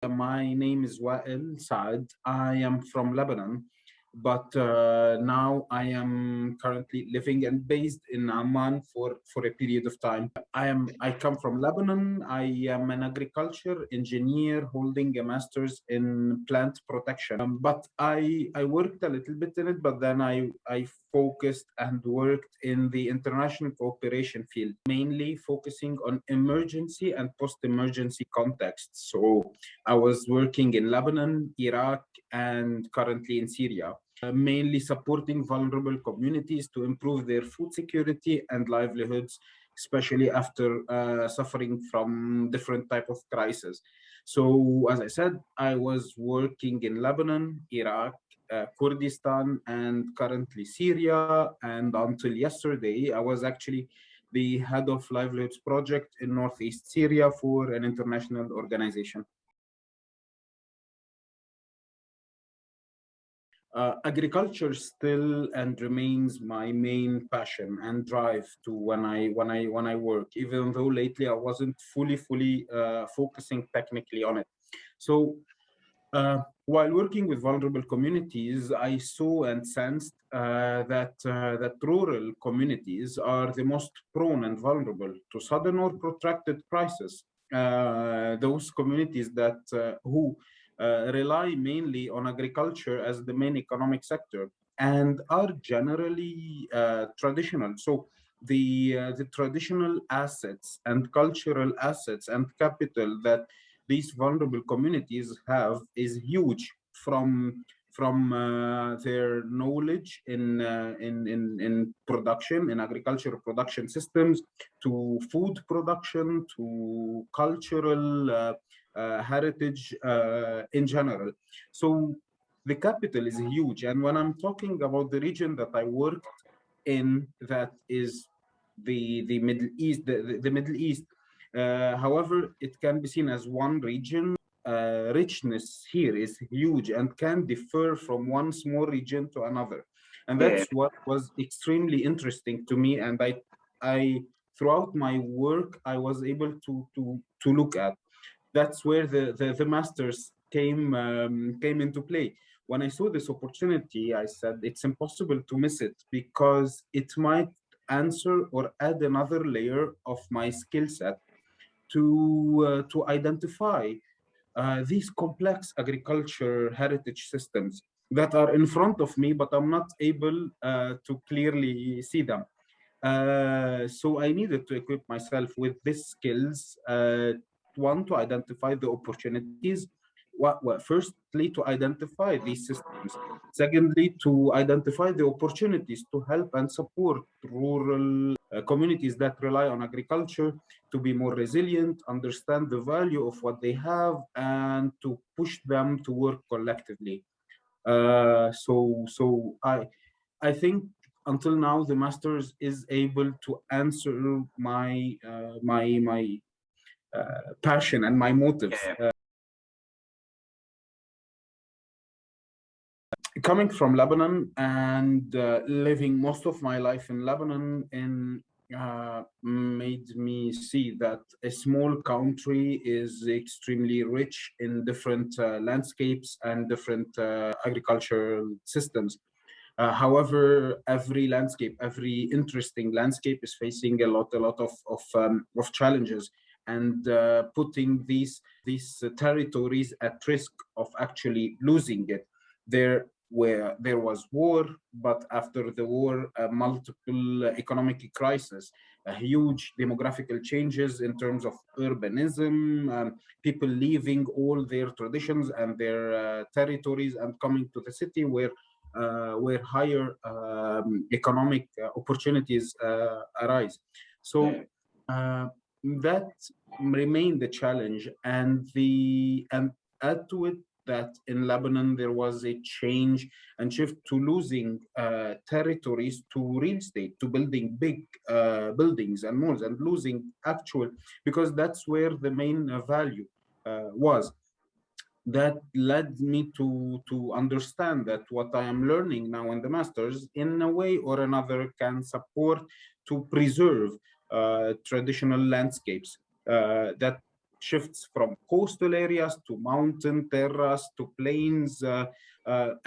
My name is Wael Saal. I am from Lebanon, but now I am currently living and based in Amman for a period of time. I come from Lebanon. I am an agriculture engineer holding a master's in plant protection. But I worked a little bit in it, but then I focused and worked in the international cooperation field, mainly focusing on emergency and post-emergency contexts. So I was working in Lebanon, Iraq, and currently in Syria, mainly supporting vulnerable communities to improve their food security and livelihoods, especially after suffering from different type of crises. So, as I said, I was working in Lebanon, Iraq, Kurdistan, and currently Syria. And until yesterday, I was actually the head of livelihoods project in Northeast Syria for an international organization. Agriculture still and remains my main passion and drive to when I work, even though lately I wasn't fully focusing technically on it. So while working with vulnerable communities, I saw and sensed that rural communities are the most prone and vulnerable to sudden or protracted crisis. Those communities that who rely mainly on agriculture as the main economic sector and are generally traditional. So the traditional assets and cultural assets and capital that these vulnerable communities have is huge, from their knowledge in production, in agricultural production systems, to food production, to cultural heritage in general. So the capital is huge. And when I'm talking about the region that I worked in, that is the Middle East, the Middle East. However, it can be seen as one region. Richness here is huge and can differ from one small region to another, and Yeah, that's what was extremely interesting to me. And I throughout my work, I was able to look at. That's where the masters came into play. When I saw this opportunity, I said it's impossible to miss it because it might answer or add another layer of my skill set to identify these complex agriculture heritage systems that are in front of me, but I'm not able to clearly see them. So I needed to equip myself with these skills. One, to identify the opportunities. Firstly, to identify these systems. Secondly, to identify the opportunities to help and support rural communities that rely on agriculture to be more resilient, understand the value of what they have, and to push them to work collectively. So I think until now the masters is able to answer my passion and my motive. yeah, Coming from Lebanon and living most of my life in Lebanon in made me see that a small country is extremely rich in different landscapes and different agricultural systems. However, every landscape, every interesting landscape is facing a lot of challenges, and putting these territories at risk of actually losing it. Where there was war, but after the war, multiple economic crisis, huge demographical changes in terms of urbanism, people leaving all their traditions and their territories and coming to the city where higher economic opportunities arise. yeah, So that remained the challenge, and add to it that in Lebanon there was a change and shift to losing territories to real estate, to building big buildings and malls, and losing actual, because that's where the main value was. That led me to understand that what I am learning now in the masters, in a way or another, can support to preserve traditional landscapes that shifts from coastal areas to mountain, terrace to plains,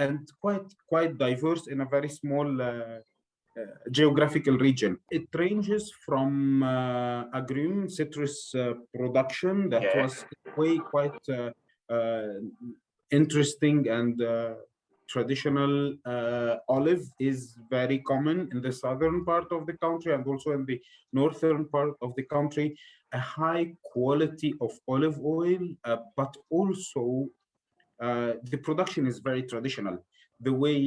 and quite diverse in a very small geographical region. It ranges from agrume citrus production that Yeah. was way quite uh, interesting and traditional. Olive is very common in the southern part of the country and also in the northern part of the country. A high quality of olive oil, but also the production is very traditional. The way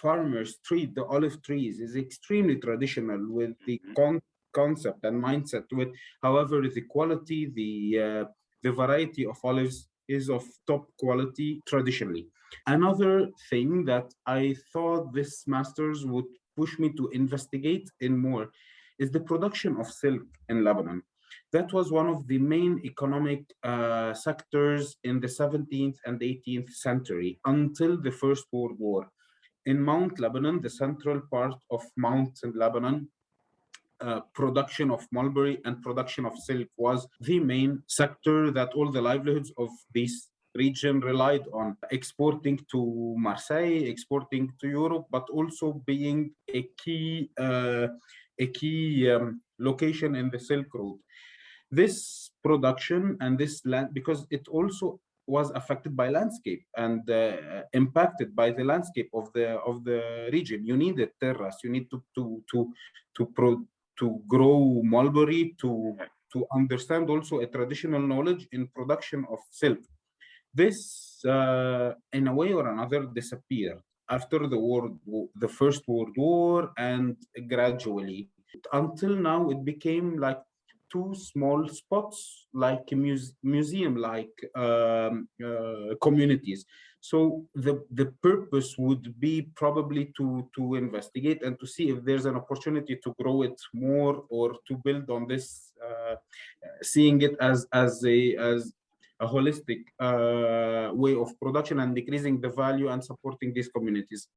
farmers treat the olive trees is extremely traditional with the Mhm. concept and mindset to it. However, the quality, the variety of olives is of top quality traditionally. Another thing that I thought this masters would push me to investigate in more is the production of silk in Lebanon. That was one of the main economic sectors in the 17th and 18th century until the First World War. In Mount Lebanon, the central part of Mount Lebanon, production of mulberry and production of silk was the main sector that all the livelihoods of this region relied on, exporting to Marseille, exporting to Europe, but also being a key location in the Silk Road. This production and this land, because it also was affected by landscape and impacted by the landscape of the region. You need a terrace. You need to grow mulberry to understand also a traditional knowledge in production of silk. This, in a way or another, disappeared after the First World War, and gradually, until now, it became like two small spots, like a museum, like communities. So the purpose would be probably to investigate and to see if there's an opportunity to grow it more or to build on this, seeing it as a holistic way of production and decreasing the value and supporting these communities.